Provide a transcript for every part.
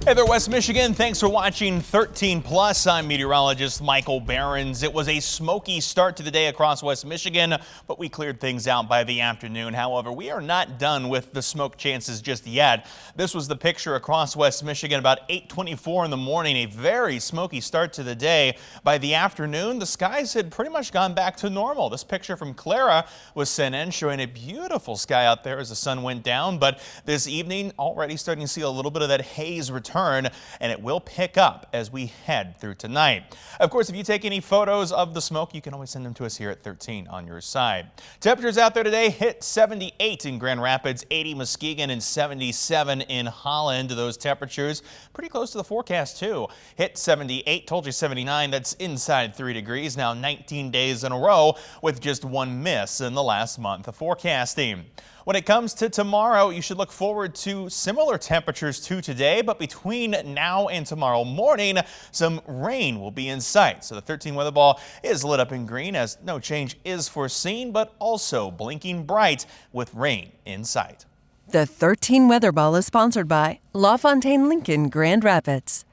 Hey there, West Michigan. Thanks for watching 13 Plus. I'm meteorologist Michael Behrens. It was a smoky start to the day across West Michigan, but we cleared things out by the afternoon. However, we are not done with the smoke chances just yet. This was the picture across West Michigan about 8:24 in the morning. A very smoky start to the day. By the afternoon, the skies had pretty much gone back to normal. This picture from Clara was sent in showing a beautiful sky out there as the sun went down. But this evening, already starting to see a little bit of that haze return, and it will pick up as we head through tonight. Of course, if you take any photos of the smoke, you can always send them to us here at 13 on your side. Temperatures out there today hit 78 in Grand Rapids, 80 Muskegon, and 77 in Holland. Those temperatures pretty close to the forecast too. Hit 78, told you 79, that's inside 3 degrees. Now 19 days in a row with just one miss in the last month of forecasting. When it comes to tomorrow, you should look forward to similar temperatures to today, but between now and tomorrow morning, some rain will be in sight. So the 13 weather ball is lit up in green as no change is foreseen, but also blinking bright with rain in sight. The 13 weather ball is sponsored by LaFontaine Lincoln Grand Rapids.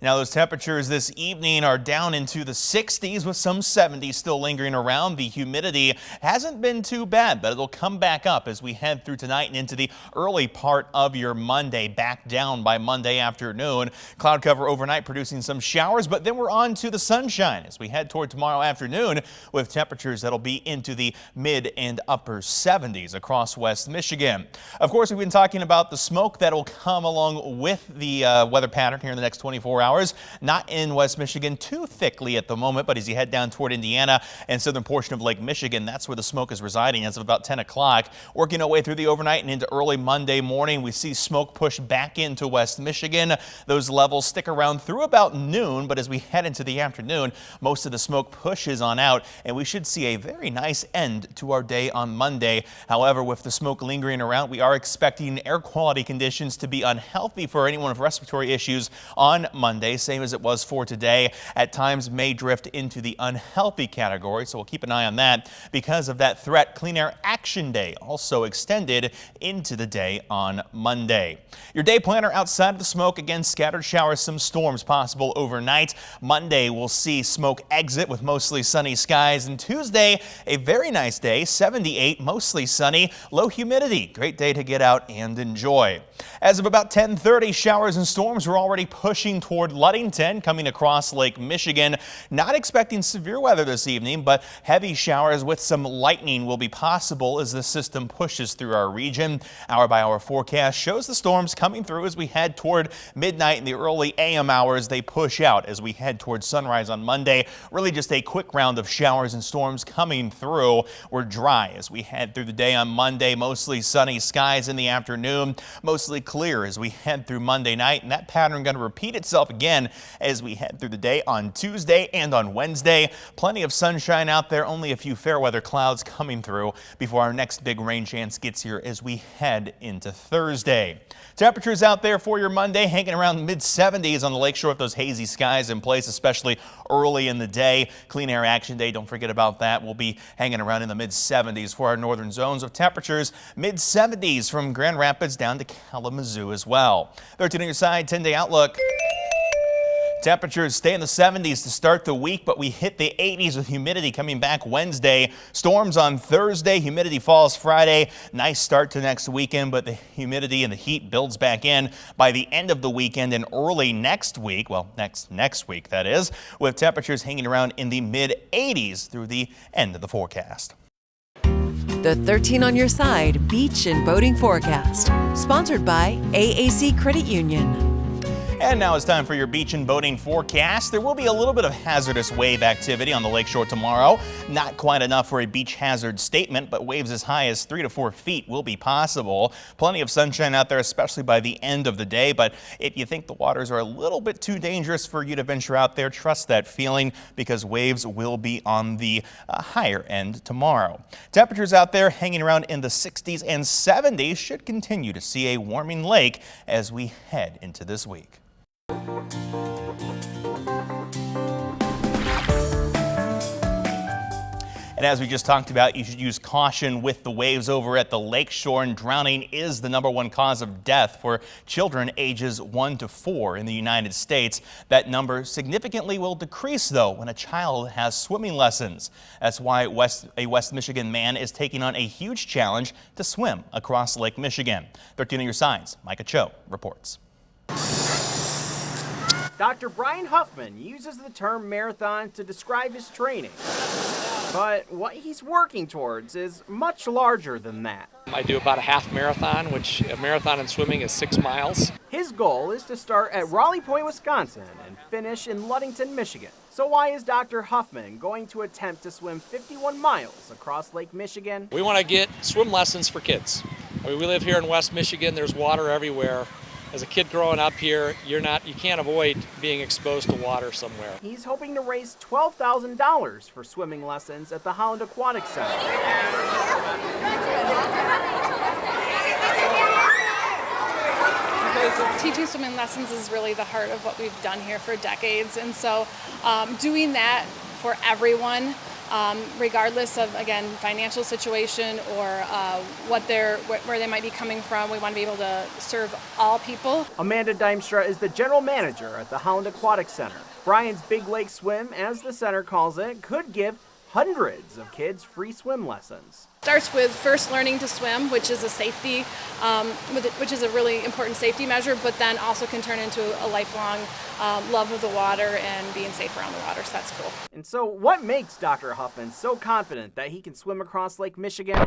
Now those temperatures this evening are down into the 60s with some 70s still lingering around. The humidity hasn't been too bad, but it'll come back up as we head through tonight and into the early part of your Monday. Back down by Monday afternoon. Cloud cover overnight producing some showers, but then we're on to the sunshine as we head toward tomorrow afternoon with temperatures that'll be into the mid and upper 70s across West Michigan. Of course, we've been talking about the smoke that will come along with the weather pattern here in the next 24 hours. Not in West Michigan too thickly at the moment, but as you head down toward Indiana and southern portion of Lake Michigan, that's where the smoke is residing as of about 10 o'clock. Working our way through the overnight and into early Monday morning, we see smoke push back into West Michigan. Those levels stick around through about noon, but as we head into the afternoon, most of the smoke pushes on out, and we should see a very nice end to our day on Monday. However, with the smoke lingering around, we are expecting air quality conditions to be unhealthy for anyone with respiratory issues on Monday. Same as it was for today. At times may drift into the unhealthy category, so we'll keep an eye on that because of that threat. Clean Air Action Day also extended into the day on Monday. Your day planner outside of the smoke, again, scattered showers, some storms possible overnight. Monday we'll see smoke exit with mostly sunny skies, and Tuesday a very nice day, 78, mostly sunny, low humidity. Great day to get out and enjoy. As of about 10:30, showers and storms were already pushing toward Ludington, coming across Lake Michigan. Not expecting severe weather this evening, but heavy showers with some lightning will be possible as the system pushes through our region. Hour by hour forecast shows the storms coming through as we head toward midnight in the early AM hours. They push out as we head towards sunrise on Monday. Really just a quick round of showers and storms coming through. We're dry as we head through the day on Monday. Mostly sunny skies in the afternoon. Mostly clear as we head through Monday night, and that pattern going to repeat itself again as we head through the day on Tuesday and on Wednesday. Plenty of sunshine out there, only a few fair weather clouds coming through before our next big rain chance gets here as we head into Thursday. Temperatures out there for your Monday hanging around mid-70s on the lakeshore with those hazy skies in place, especially early in the day. Clean Air Action Day, don't forget about that. We'll be hanging around in the mid-70s for our northern zones of temperatures. Mid-70s from Grand Rapids down to Kalamazoo as well. 13 on your side, 10-day outlook. Temperatures stay in the 70s to start the week, but we hit the 80s with humidity coming back Wednesday. Storms on Thursday, humidity falls Friday. Nice start to next weekend, but the humidity and the heat builds back in by the end of the weekend and early next week. Well, next week, that is, with temperatures hanging around in the mid-80s through the end of the forecast. The 13 on your side beach and boating forecast, sponsored by AAC Credit Union. And now it's time for your beach and boating forecast. There will be a little bit of hazardous wave activity on the lakeshore tomorrow. Not quite enough for a beach hazard statement, but waves as high as 3 to 4 feet will be possible. Plenty of sunshine out there, especially by the end of the day. But if you think the waters are a little bit too dangerous for you to venture out there, trust that feeling because waves will be on the higher end tomorrow. Temperatures out there hanging around in the 60s and 70s should continue to see a warming lake as we head into this week. And as we just talked about, you should use caution with the waves over at the lakeshore, and drowning is the #1 cause of death for children ages 1 to 4 in the United States. That number significantly will decrease, though, when a child has swimming lessons. That's why a West Michigan man is taking on a huge challenge to swim across Lake Michigan. 13 on your sides, Micah Cho reports. Dr. Brian Huffman uses the term marathon to describe his training. But what he's working towards is much larger than that. I do about a half marathon, which a marathon in swimming is 6 miles. His goal is to start at Raleigh Point, Wisconsin and finish in Ludington, Michigan. So why is Dr. Huffman going to attempt to swim 51 miles across Lake Michigan? We want to get swim lessons for kids. I mean, we live here in West Michigan, there's water everywhere. As a kid growing up here, you can't avoid being exposed to water somewhere. He's hoping to raise $12,000 for swimming lessons at the Holland Aquatic Center. Teaching swimming lessons is really the heart of what we've done here for decades, and so doing that for everyone, regardless of, again, financial situation or where they might be coming from, we want to be able to serve all people. Amanda Dimstra is the general manager at the Holland Aquatic Center. Brian's Big Lake Swim, as the center calls it, could give hundreds of kids free swim lessons. Starts with first learning to swim, which is a safety, which is a really important safety measure, but then also can turn into a lifelong love of the water and being safe around the water, so that's cool. And so what makes Dr. Huffman so confident that he can swim across Lake Michigan?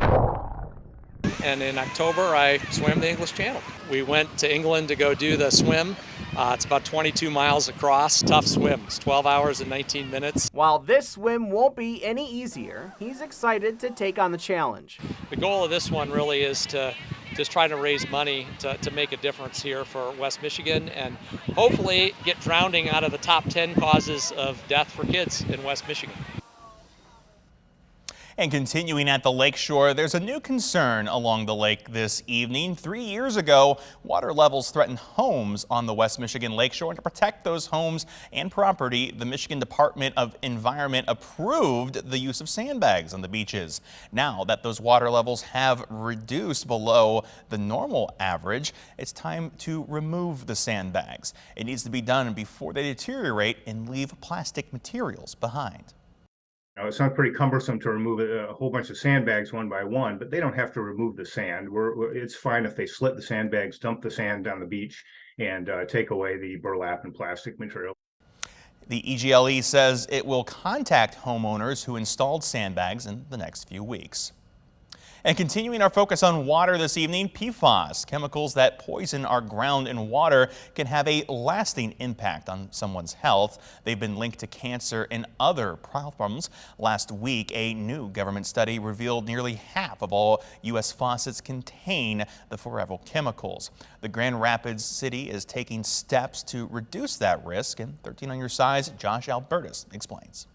And in October, I swam the English Channel. We went to England to go do the swim. It's about 22 miles across, tough swim. It's 12 hours and 19 minutes. While this swim won't be any easier, he's excited to take on the challenge. The goal of this one really is to just try to raise money to make a difference here for West Michigan and hopefully get drowning out of the top 10 causes of death for kids in West Michigan. And continuing at the lakeshore, there's a new concern along the lake this evening. 3 years ago, water levels threatened homes on the West Michigan lakeshore. And to protect those homes and property, the Michigan Department of Environment approved the use of sandbags on the beaches. Now that those water levels have reduced below the normal average, it's time to remove the sandbags. It needs to be done before they deteriorate and leave plastic materials behind. Now, it sounds pretty cumbersome to remove a whole bunch of sandbags one by one, but they don't have to remove the sand. It's fine if they slit the sandbags, dump the sand down the beach, and take away the burlap and plastic material. The EGLE says it will contact homeowners who installed sandbags in the next few weeks. And continuing our focus on water this evening, PFAS, chemicals that poison our ground and water, can have a lasting impact on someone's health. They've been linked to cancer and other problems. Last week, a new government study revealed nearly half of all U.S. faucets contain the forever chemicals. The Grand Rapids city is taking steps to reduce that risk. And 13 on your sides, Josh Albertus explains.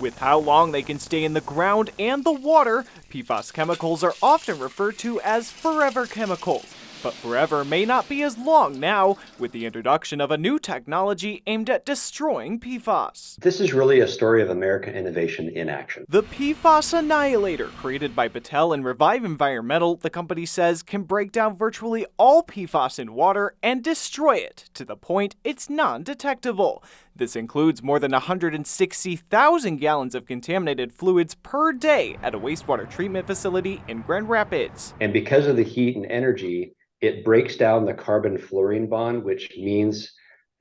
With how long they can stay in the ground and the water, PFAS chemicals are often referred to as forever chemicals. But forever may not be as long now, with the introduction of a new technology aimed at destroying PFAS. This is really a story of American innovation in action. The PFAS Annihilator, created by Patel and Revive Environmental, the company says can break down virtually all PFAS in water and destroy it to the point it's non-detectable. This includes more than 160,000 gallons of contaminated fluids per day at a wastewater treatment facility in Grand Rapids. And because of the heat and energy, it breaks down the carbon-fluorine bond, which means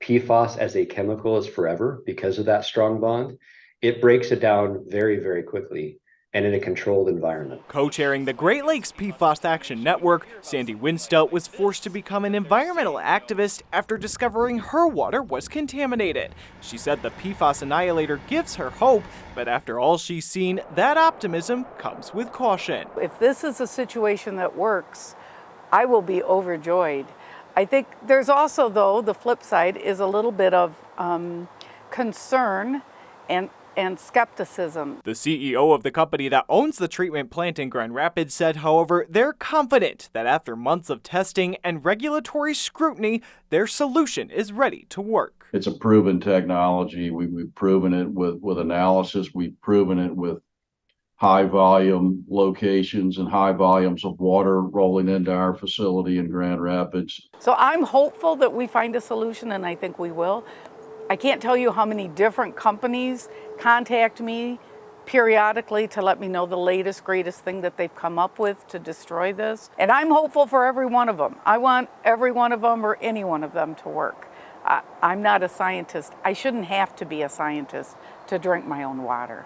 PFAS as a chemical is forever because of that strong bond. It breaks it down very, very quickly and in a controlled environment. Co-chairing the Great Lakes PFAS Action Network, Sandy Winstow was forced to become an environmental activist after discovering her water was contaminated. She said the PFAS Annihilator gives her hope, but after all she's seen, that optimism comes with caution. If this is a situation that works, I will be overjoyed. I think there's also, though, the flip side is a little bit of concern and skepticism. The CEO of the company that owns the treatment plant in Grand Rapids said, however, they're confident that after months of testing and regulatory scrutiny, their solution is ready to work. It's a proven technology. We've proven it with analysis. We've proven it with high volume locations and high volumes of water rolling into our facility in Grand Rapids. So I'm hopeful that we find a solution, and I think we will. I can't tell you how many different companies contact me periodically to let me know the latest, greatest thing that they've come up with to destroy this. And I'm hopeful for every one of them. I want every one of them or any one of them to work. I'm not a scientist. I shouldn't have to be a scientist to drink my own water.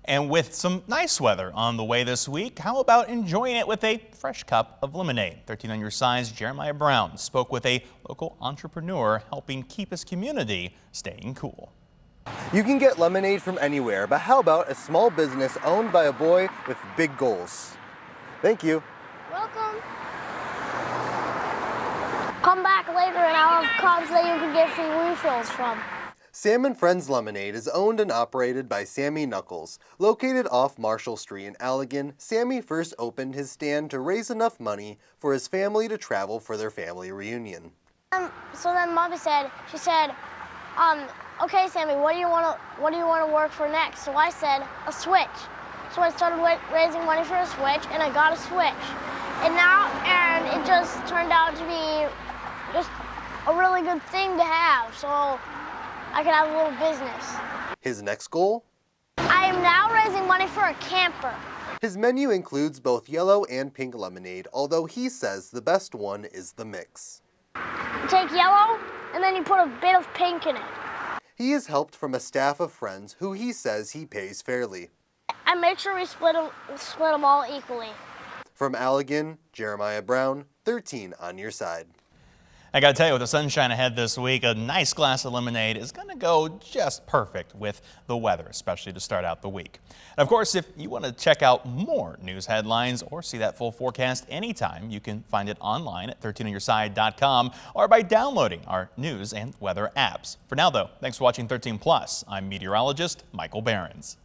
And with some nice weather on the way this week, how about enjoying it with a fresh cup of lemonade? 13 on your side's Jeremiah Brown spoke with a local entrepreneur helping keep his community staying cool. You can get lemonade from anywhere, but how about a small business owned by a boy with big goals? Thank you. Welcome. Come back later and I'll have cups that you can get free refills from. Sam and Friends Lemonade is owned and operated by Sammy Knuckles. Located off Marshall Street in Allegan, Sammy first opened his stand to raise enough money for his family to travel for their family reunion. So then Mommy said, okay, Sammy, what do you want to work for next? So I said, a Switch. So I started raising money for a Switch, and I got a Switch. And it just turned out to be just a really good thing to have. So I could have a little business. His next goal? I am now raising money for a camper. His menu includes both yellow and pink lemonade, although he says the best one is the mix. You take yellow, and then you put a bit of pink in it. He is helped from a staff of friends who he says he pays fairly. I make sure we split them all equally. From Allegan, Jeremiah Brown, 13 on your side. I gotta tell you, with the sunshine ahead this week, a nice glass of lemonade is gonna go just perfect with the weather, especially to start out the week. And of course, if you want to check out more news headlines or see that full forecast anytime, you can find it online at 13onyourside.com or by downloading our news and weather apps. For now though, thanks for watching 13 Plus. I'm meteorologist Michael Behrens.